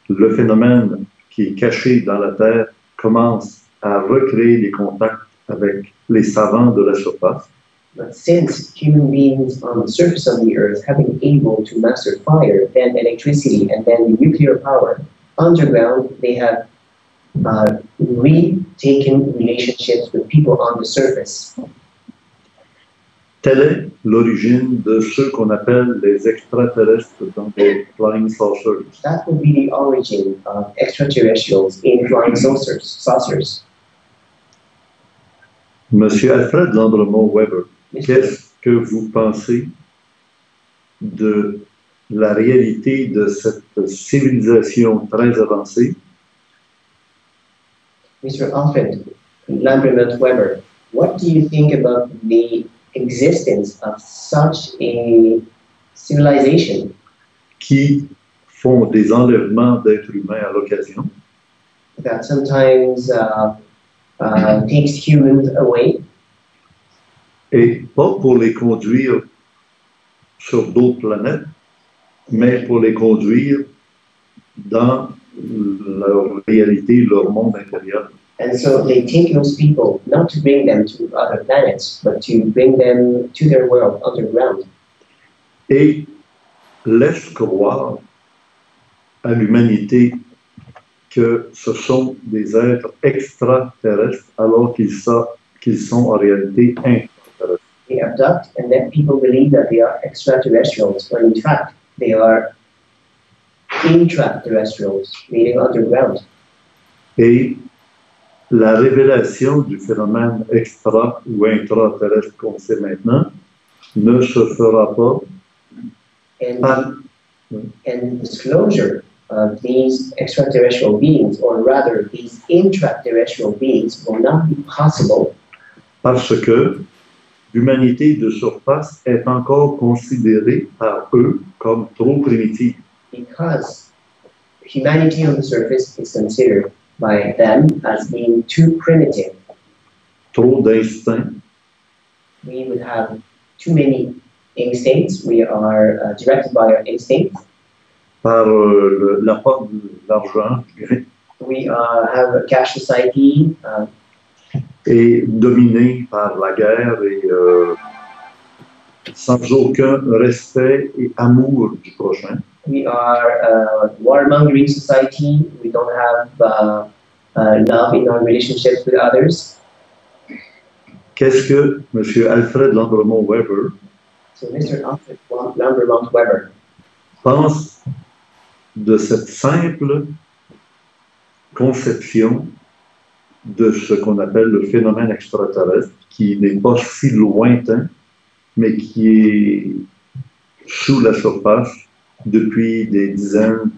le phénomène qui est caché dans la Terre commence à recréer des contacts avec les savants de la surface. But since human beings on the surface of the earth have been able to master fire, then electricity, and then the nuclear power, underground they have retaken relationships with people on the surface. Telle est l'origine de ceux qu'on appelle les extraterrestres dans les flying saucers. That would be the origin of extraterrestrials in flying saucers. Monsieur Alfred Lambremont Webre, qu'est-ce que vous pensez de la réalité de cette civilisation très avancée Mr. Alfred Lambremont Webre, what do you think about the existence of such a civilization qui font des enlèvements d'êtres humains à l'occasion that sometimes takes humans away, et pas pour les conduire sur d'autres planètes, mais pour les conduire dans leur réalité, leur monde intérieur. and so they take those people not to bring them to other planets, but to bring them to their world underground. Et laisse croire à l'humanité que ce sont des êtres extraterrestres alors qu'ils sont en réalité intraterrestres. They abduct and let people believe that they are extraterrestrials, when in fact they are intraterrestrials, meaning underground. Et la révélation du phénomène extra ou intraterrestre qu'on sait maintenant ne se fera pas par... And disclosure of these extraterrestrial beings, or rather these intraterrestrial beings, will not be possible parce que l'humanité de surface est encore considérée par eux comme trop primitive. because humanity on the surface is considered by them as being too primitive. Trop d'instincts, We would have too many instincts. We are directed by our instincts. par l'apport de l'argent, je dirais, We have a cash society, et dominés par la guerre et sans aucun respect et amour du prochain. we are a warmongering society. We don't have love in our relationships with others. Qu'est-ce que M. Alfred Lambremont Webre So Mr. Alfred Lambremont Webre pense de cette simple conception de ce qu'on appelle le phénomène extraterrestre, qui n'est pas si lointain mais qui est sous la surface depuis des dizaines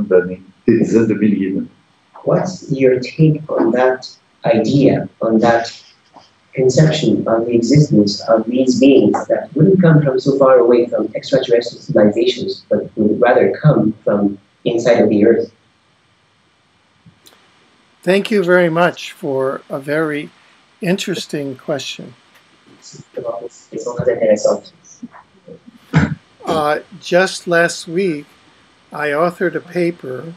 d'années, des dizaines de milliers d'années. What's your take on that idea, on that conception of the existence of these beings that wouldn't come from so far away from extraterrestrial civilizations, but would rather come from inside of the Earth? Thank you very much for a very interesting question. Just last week, I authored a paper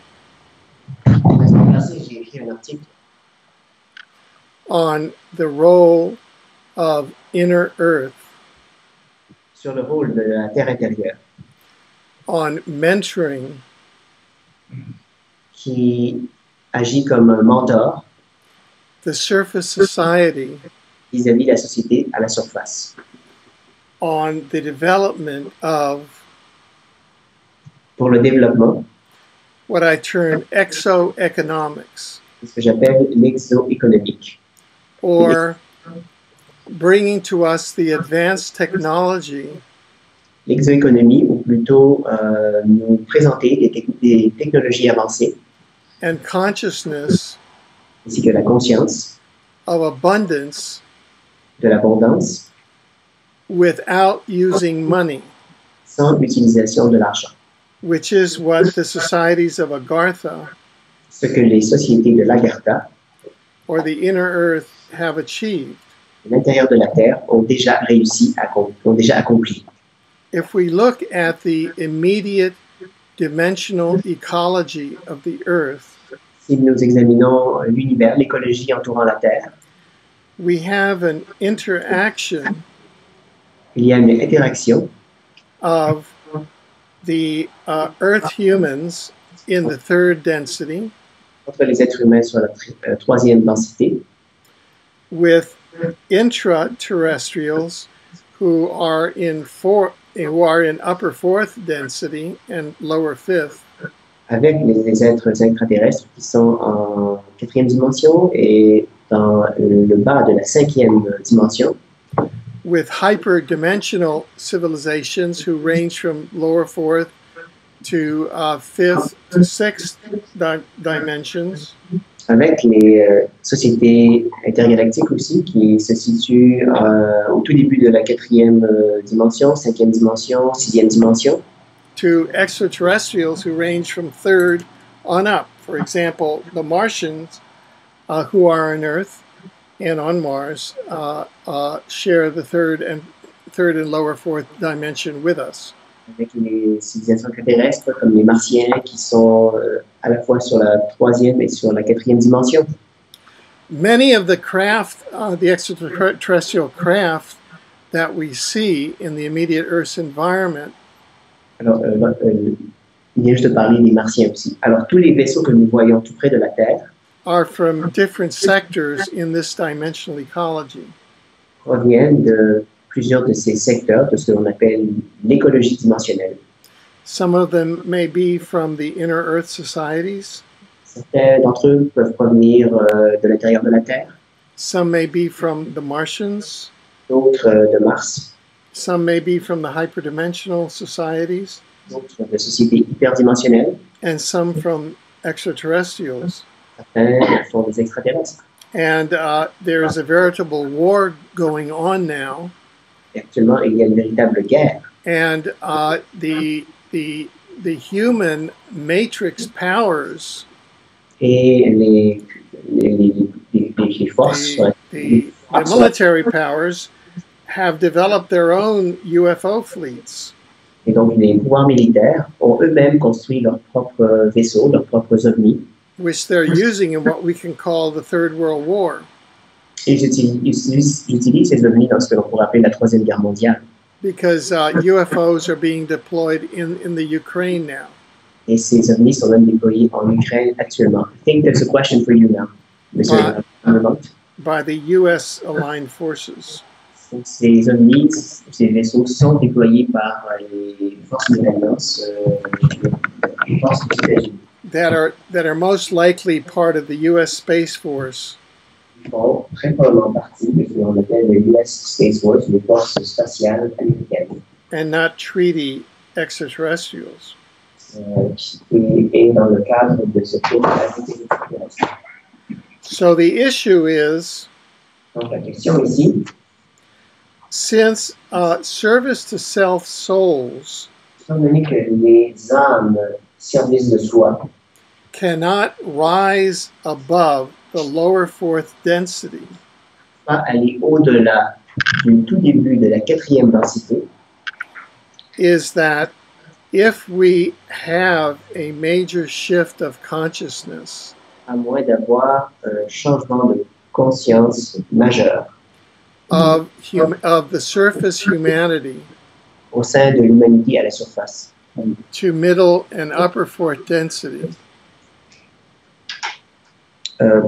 on the role of inner Earth, sur le rôle de la Terre intérieure, on mentoring, qui agit comme un mentor the surface society, vis-à-vis de la société à la surface, on the development of pour le développement what I term exoeconomics, de ce que j'appelle l'exo-économique, or bringing to us the advanced technology l'exo-économie, ou plutôt nous présenter des technologies avancées and consciousness ainsi que la conscience of abundance de l'abondance without using money, sans l'utilisation de l'argent, which is what the societies of Agartha ce que les sociétés de l'Agartha, or the inner Earth have achieved. l'intérieur de la Terre, ont déjà réussi, ont déjà accompli. If we look at the immediate dimensional ecology of the Earth, Si nous examinons l'univers, l'écologie entourant la Terre, we have an interaction il y a une interaction of the Earth humans in the third density entre les êtres humains sur la troisième densité with intraterrestrials who are in upper fourth density and lower fifth, avec les êtres intraterrestres qui sont en quatrième dimension et dans le bas de la cinquième dimension, with hyperdimensional civilizations who range from lower fourth to fifth to sixth dimensions, avec les sociétés intergalactiques aussi qui se situent au tout début de la quatrième dimension, cinquième dimension, sixième dimension, to extraterrestrials who range from third on up. For example, the Martians who are on Earth and on Mars share the third and lower fourth dimension with us. avec les civilisations extraterrestres comme les Martiens qui sont à la fois sur la troisième et sur la quatrième dimension. Many of the craft, the extraterrestrial craft that we see in the immediate Earth's environment Alors, il vient juste de parler des Martiens aussi. Alors, tous les vaisseaux que nous voyons tout près de la Terre are from different sectors in this dimensional ecology. proviennent de plusieurs de ces secteurs de ce que l'on appelle l'écologie dimensionnelle. Some of them may be from the inner Earth societies. Certains d'entre eux peuvent provenir de l'intérieur de la Terre, Some may be from the Martians. d'autres de Mars, Some may be from the hyperdimensional societies, d'autres de sociétés hyperdimensionnelles, and some from extraterrestrials. certains sont des extraterrestres. And there is a veritable war going on now. Et actuellement, il y a une véritable guerre. And the human matrix powers, Et les forces, the military powers, have developed their own UFO fleets. et donc les pouvoirs militaires ont eux-mêmes construit leurs propres vaisseaux, leurs propres ovnis, which they're using in what we can call the Third World War. et ils utilisent ces ovnis dans ce que l'on pourrait appeler la Troisième Guerre mondiale. Because UFOs are being deployed in the Ukraine now. Et ces ovnis sont même déployés en Ukraine actuellement. I think there's a question for you now, Mr. Lambremont. By the U.S. aligned forces. Ces ovnis, ces vaisseaux sont déployés par les forces de l'Alliance, les forces des États-Unis. That are most likely part of the U.S. Space Force. Qui font très probablement partie de et on appelle le US Space Force, les forces spatiales américaines, and not treaty extraterrestrials. Et dans le cadre de ce traité extraterrestre. So the issue is, Donc la question ici, since service to self souls étant donné que les âmes service de soi cannot rise above the lower fourth density, pas aller au-delà du tout début de la quatrième densité, is that if we have a major shift of consciousness, à moins d'avoir un changement de conscience majeur of the surface humanity au sein de l'humanité à la surface, to middle and upper fourth density,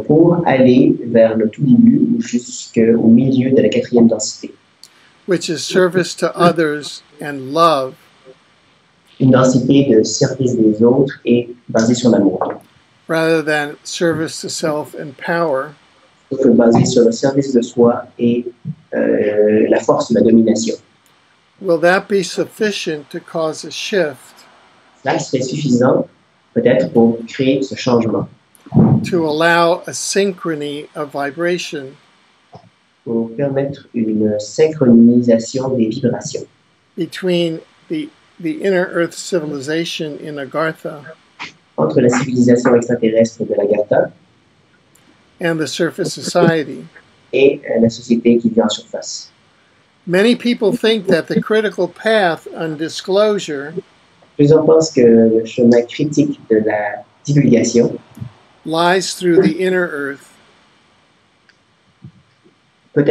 pour aller vers le tout début ou jusqu'au milieu de la quatrième densité. which is service to others and love, Une densité de service des autres et basée sur l'amour, rather than service to self and power, plutôt que basée sur le service de soi et la force de la domination. will that be sufficient to cause a shift Cela serait suffisant peut-être pour créer ce changement, to allow a synchrony of vibration pour permettre une synchronisation des vibrations between the inner earth civilization in Agartha entre la civilisation extraterrestre de l'Agatha and the surface society. et la société qui vit en surface. Many people think that the critical path on disclosure Plusieurs pensent que le chemin critique de la divulgation lies through the inner earth, peut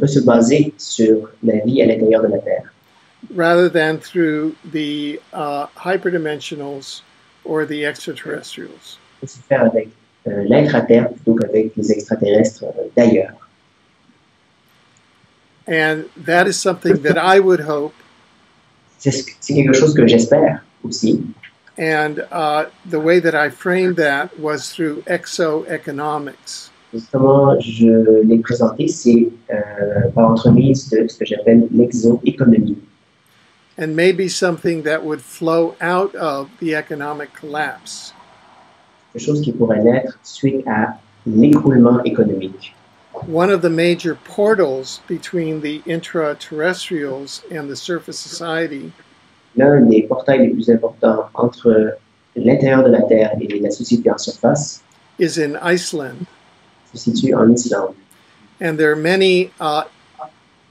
se baser sur la vie à l'intérieur de la Terre, rather than through the hyperdimensionals or the extraterrestrials. peut se faire avec l'intra-terre plutôt qu'avec les extraterrestres d'ailleurs. And that is something that I would hope, C'est quelque chose que j'espère aussi. and the way that I framed that was through exoeconomics. Comment je l'ai présenté, c'est par entremise de ce que j'appelle l'exo-économie. And maybe something that would flow out of the economic collapse. Quelque chose qui pourrait naître suite à l'écroulement économique. One of the major portals between the intraterrestrials and the surface society L'un des portails les plus importants entre l'intérieur de la Terre et la société en surface is in Iceland. se situe en Islande. And there are many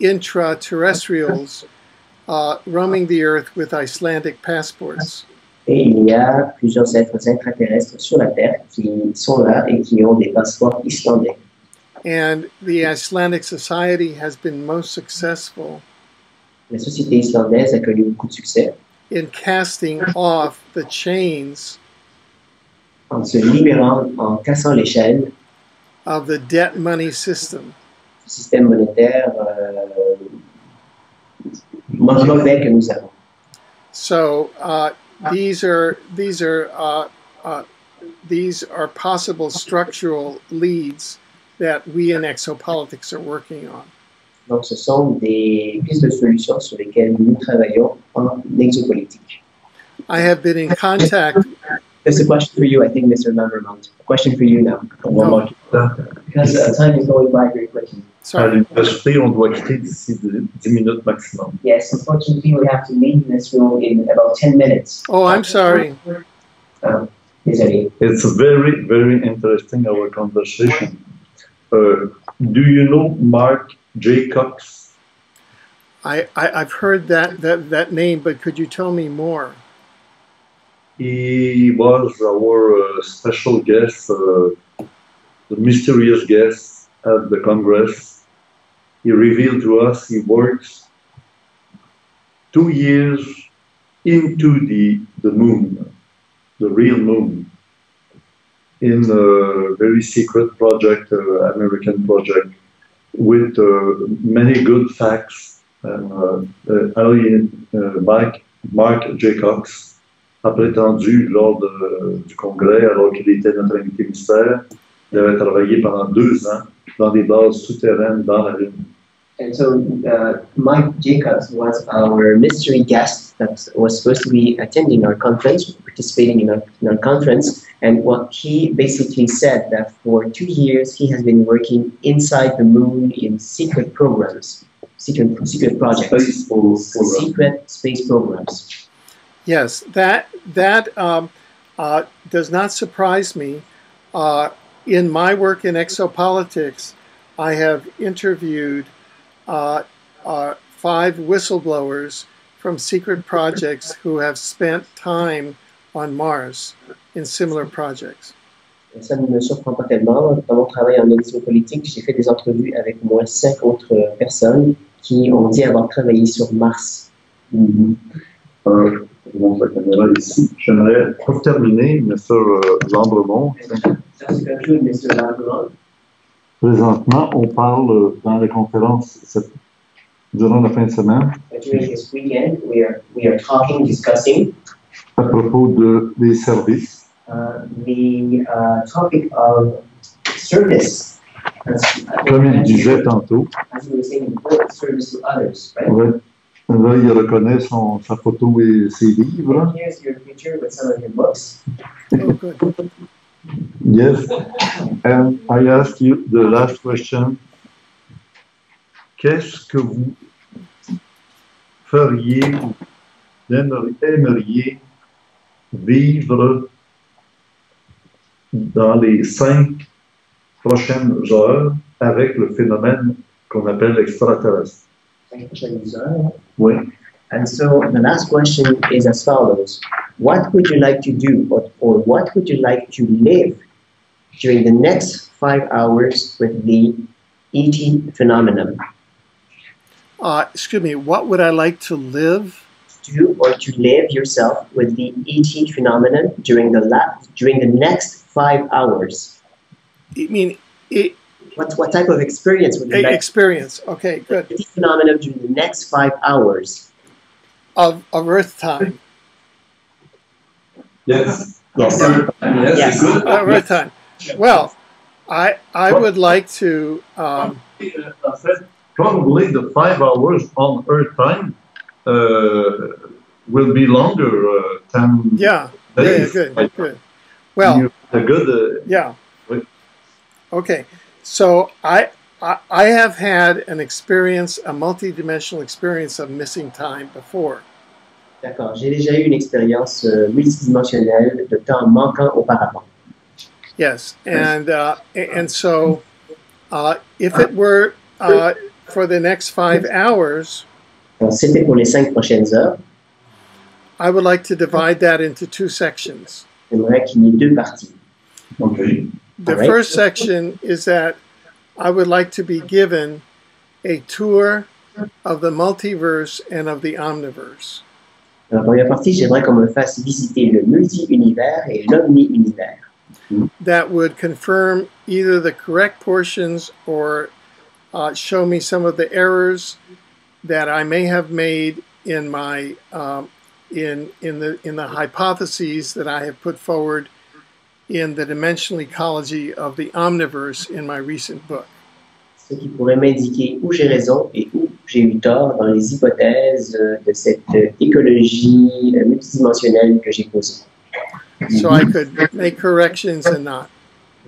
intraterrestrials roaming the earth with Icelandic passports. Et il y a plusieurs êtres intraterrestres sur la Terre qui sont là et qui ont des passeports islandais. And the Icelandic society has been most successful La société islandaise a connu beaucoup de succès in casting off the chains en se libérant, en cassant les chaînes of the debt money system. du système monétaire mauvais que nous avons. So these are possible structural leads that we in exopolitics are working on. Donc, ce sont des pistes de solutions sur lesquelles nous travaillons en exopolitique. I have been in contact. There's a question for you, I think, Mr. Lambremont. A question for you now. One more. Because time is going by very quickly. À Sorry. l'université, on doit quitter d'ici 10 minutes maximum. Yes, unfortunately, we have to leave this room in about 10 minutes. Oh, I'm sorry. Désolé. It's very, very interesting, our conversation. Do you know Mark J. Cox? I've heard that name, but could you tell me more? He was our special guest, the mysterious guest at the Congress. He revealed to us he works 2 years into the moon, the real moon, in a very secret project, American project, with many good facts. Mark J. Cox a prétendu lors du congrès, alors qu'il était notre invité mystère, il avait travaillé pendant 2 ans dans des bases souterraines dans la Lune. And so Mike Jacobs was our mystery guest that was supposed to be attending our conference, participating in our conference. And what he basically said that for 2 years he has been working inside the moon in secret programs, secret projects, secret space programs. Yes, that does not surprise me. In my work in exopolitics, I have interviewed 5 whistleblowers from secret projects who have spent time on Mars in similar projects. Ça ne me surprend pas tellement. Dans mon travail en exopolitique, j'ai fait des entrevues avec au moins 5 autres personnes qui ont dit avoir travaillé sur Mars. Bon, la caméra ici. J'aimerais, pour terminer, M. Lambremont. Présentement, on parle dans les conférences durant la fin de semaine During this weekend, we are talking, discussing à propos des services. The topic of service. Comme il disait tantôt. As we were saying before, service to others, right? Ouais. Là, il reconnaît sa photo et ses livres. Here's your picture with some of your books. Oh, good. Yes. And I ask you the last question. Qu'est-ce que vous feriez, aimeriez vivre dans les 5 prochaines heures avec le phénomène qu'on appelle extraterrestre? Oui. And so the last question is as follows. What would you like to do or what would you like to live during the next 5 hours with the ET phenomenon? Excuse me, what would I like to live? Do or to live yourself with the ET phenomenon during the next 5 hours? I mean, what type of experience would you like? Experience. Okay, good. ET phenomenon during the next 5 hours of Earth time. Yes. Yes. Yes. Good. Earth time. Well, I would like to. Probably the 5 hours on Earth time will be longer than Yeah. days. Yeah. Good. Well. Yeah. Okay. So I have had an experience, a multidimensional experience of missing time before. D'accord. J'ai déjà eu une expérience multidimensionnelle de temps manquant auparavant. Yes, and so if it were for the next 5 hours, c'était pour les 5 prochaines heures. I would like to divide that into 2 sections. J'aimerais qu'il y ait 2 parties. Okay. The first section is that I would like to be given a tour of the multiverse and of the omniverse. Dans la première partie, j'aimerais qu'on me fasse visiter le multi-univers et l'omni-univers. That would confirm either the correct portions or show me some of the errors that I may have made in my in the hypotheses that I have put forward in the dimensional ecology of the omniverse in my recent book. Ce qui pourrait m'indiquer où j'ai raison et où j'ai eu tort dans les hypothèses de cette écologie multidimensionnelle que j'ai posée. So I could make corrections and not.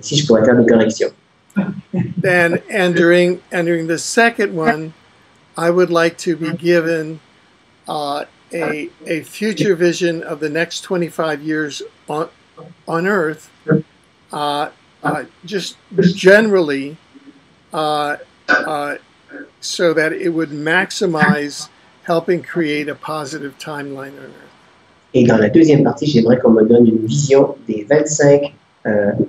Si je pourrais faire des corrections. And during the second one, I would like to be given a future vision of the next 25 years on Earth, just generally, so that it would maximize helping create a positive timeline on Earth. Et dans la deuxième partie, j'aimerais qu'on me donne une vision des 25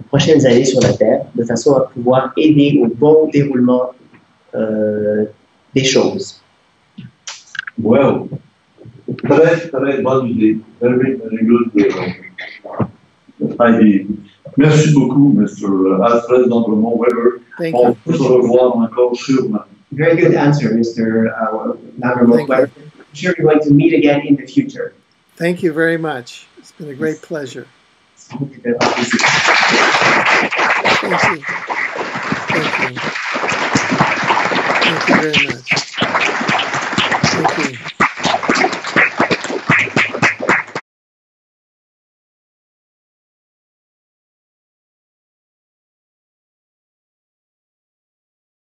prochaines années sur la Terre, de façon à pouvoir aider au bon déroulement des choses. Well, très bonne idée. Very good idea. Merci beaucoup, Mr. Alfred Lambremont Webre. Thank On you. peut se revoir encore sûrement. Very good answer, Mr. Lambremont Webre. I'm sure we're going to meet again in the future. Thank you very much. It's been a great pleasure. Thank you. Thank you. Thank you. very much.